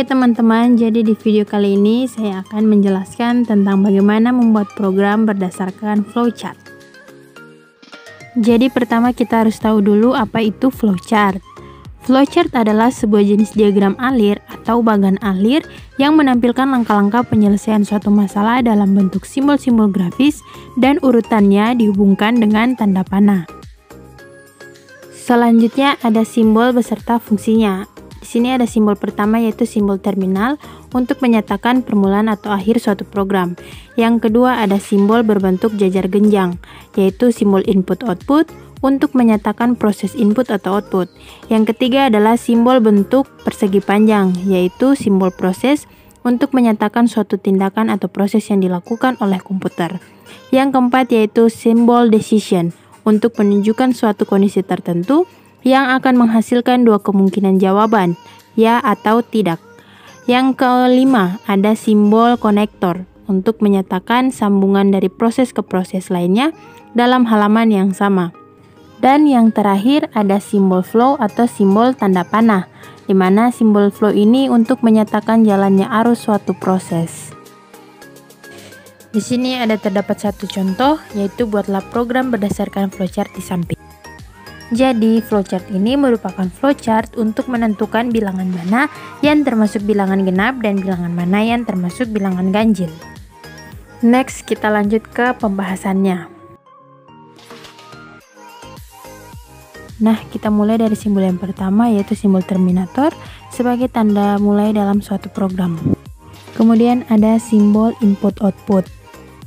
Oke teman-teman, jadi di video kali ini saya akan menjelaskan tentang bagaimana membuat program berdasarkan flowchart. Jadi pertama kita harus tahu dulu apa itu flowchart. Flowchart adalah sebuah jenis diagram alir atau bagan alir yang menampilkan langkah-langkah penyelesaian suatu masalah dalam bentuk simbol-simbol grafis dan urutannya dihubungkan dengan tanda panah. Selanjutnya ada simbol beserta fungsinya. Di sini ada simbol pertama yaitu simbol terminal untuk menyatakan permulaan atau akhir suatu program. Yang kedua ada simbol berbentuk jajar genjang yaitu simbol input-output untuk menyatakan proses input atau output. Yang ketiga adalah simbol bentuk persegi panjang yaitu simbol proses untuk menyatakan suatu tindakan atau proses yang dilakukan oleh komputer. Yang keempat yaitu simbol decision untuk menunjukkan suatu kondisi tertentu yang akan menghasilkan dua kemungkinan jawaban, ya atau tidak. Yang kelima, ada simbol konektor untuk menyatakan sambungan dari proses ke proses lainnya dalam halaman yang sama. Dan yang terakhir ada simbol flow atau simbol tanda panah, di mana simbol flow ini untuk menyatakan jalannya arus suatu proses. Di sini ada terdapat satu contoh, yaitu buatlah program berdasarkan flowchart di samping. Jadi, flowchart ini merupakan flowchart untuk menentukan bilangan mana yang termasuk bilangan genap dan bilangan mana yang termasuk bilangan ganjil. Next, kita lanjut ke pembahasannya. Nah, kita mulai dari simbol yang pertama yaitu simbol terminator sebagai tanda mulai dalam suatu program. Kemudian ada simbol input-output,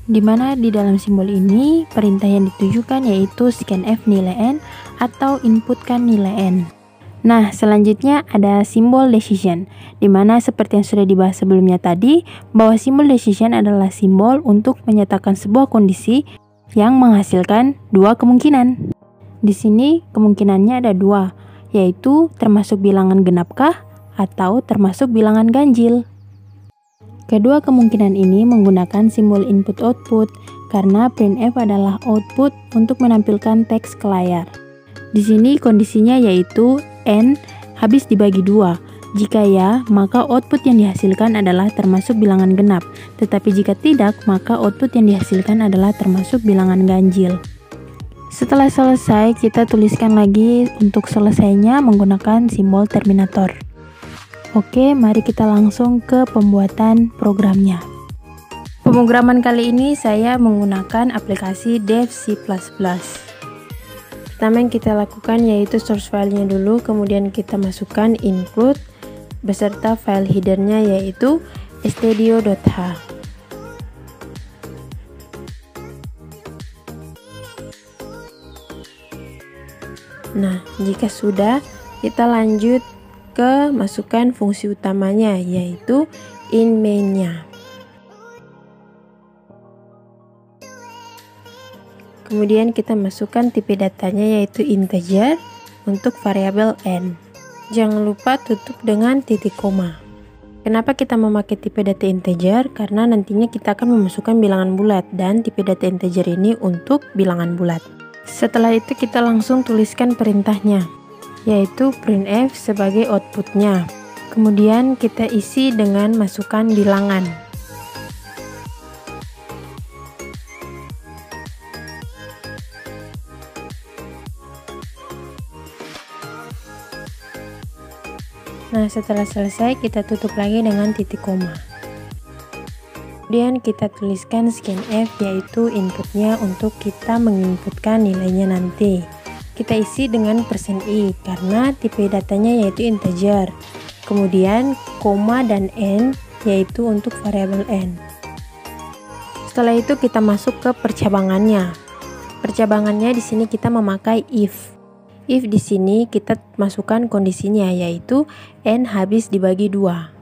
di mana di dalam simbol ini perintah yang ditujukan yaitu scanf nilai N atau inputkan nilai N. Nah, selanjutnya ada simbol decision, di mana seperti yang sudah dibahas sebelumnya tadi, bahwa simbol decision adalah simbol untuk menyatakan sebuah kondisi yang menghasilkan dua kemungkinan. Di sini kemungkinannya ada dua, yaitu termasuk bilangan genapkah atau termasuk bilangan ganjil. Kedua kemungkinan ini menggunakan simbol input-output karena printf adalah output untuk menampilkan teks ke layar. Di sini kondisinya yaitu N habis dibagi 2. Jika ya, maka output yang dihasilkan adalah termasuk bilangan genap. Tetapi jika tidak, maka output yang dihasilkan adalah termasuk bilangan ganjil. Setelah selesai, kita tuliskan lagi untuk selesainya menggunakan simbol terminator. Oke, mari kita langsung ke pembuatan programnya. Pemrograman kali ini saya menggunakan aplikasi Dev C++. Pertama yang kita lakukan yaitu source filenya dulu, kemudian kita masukkan include beserta file headernya yaitu stdio.h. Nah, jika sudah, kita lanjut ke masukkan fungsi utamanya yaitu in main-nya. Kemudian kita masukkan tipe datanya yaitu integer untuk variabel n. Jangan lupa tutup dengan titik koma. Kenapa kita memakai tipe data integer? Karena nantinya kita akan memasukkan bilangan bulat dan tipe data integer ini untuk bilangan bulat. Setelah itu kita langsung tuliskan perintahnya, yaitu printf sebagai outputnya. Kemudian kita isi dengan masukkan bilangan. Nah, setelah selesai kita tutup lagi dengan titik koma. Kemudian kita tuliskan scanf yaitu inputnya untuk kita menginputkan nilainya nanti. Kita isi dengan %i karena tipe datanya yaitu integer. Kemudian koma dan n yaitu untuk variabel n. Setelah itu kita masuk ke percabangannya. Percabangannya di sini kita memakai if. If di sini kita masukkan kondisinya yaitu n habis dibagi 2.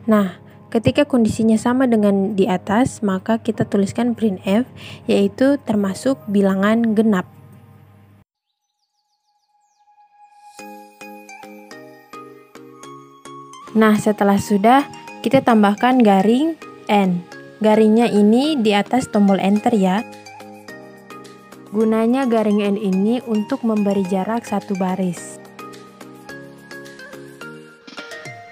Nah, ketika kondisinya sama dengan di atas, maka kita tuliskan printf yaitu termasuk bilangan genap. Nah, setelah sudah, kita tambahkan garing n. Garingnya ini di atas tombol enter ya. Gunanya garing N ini untuk memberi jarak satu baris.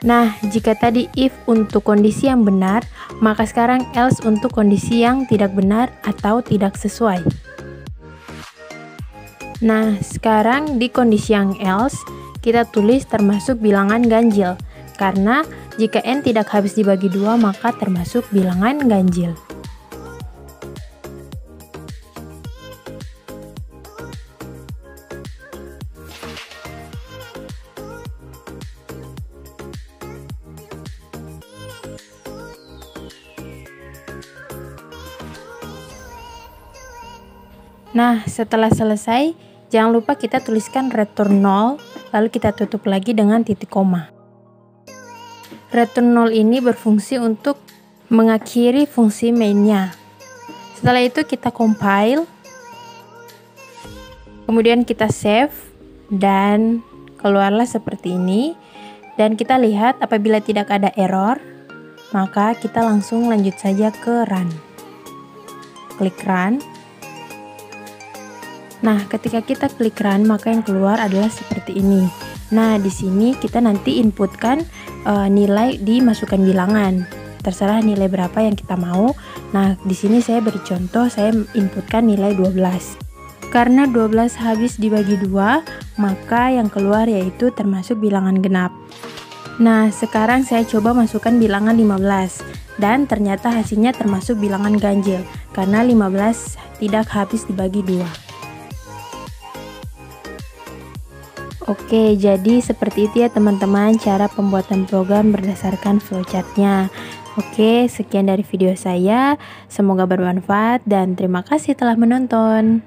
Nah, jika tadi if untuk kondisi yang benar, maka sekarang else untuk kondisi yang tidak benar atau tidak sesuai. Nah, sekarang di kondisi yang else, kita tulis termasuk bilangan ganjil. Karena jika n tidak habis dibagi 2, maka termasuk bilangan ganjil. Nah, setelah selesai, jangan lupa kita tuliskan return 0, lalu kita tutup lagi dengan titik koma. Return 0 ini berfungsi untuk mengakhiri fungsi mainnya. Setelah itu kita compile, kemudian kita save, dan keluarlah seperti ini. Dan kita lihat apabila tidak ada error, maka kita langsung lanjut saja ke run. Klik run. Nah, ketika kita klik run, maka yang keluar adalah seperti ini. Nah, di sini kita nanti inputkan nilai dimasukkan bilangan. Terserah nilai berapa yang kita mau. Nah, di sini saya beri contoh, saya inputkan nilai 12. Karena 12 habis dibagi 2, maka yang keluar yaitu termasuk bilangan genap. Nah, sekarang saya coba masukkan bilangan 15. Dan ternyata hasilnya termasuk bilangan ganjil. Karena 15 tidak habis dibagi 2. Oke, jadi seperti itu ya teman-teman cara pembuatan program berdasarkan flowchartnya. Oke, sekian dari video saya. Semoga bermanfaat dan terima kasih telah menonton.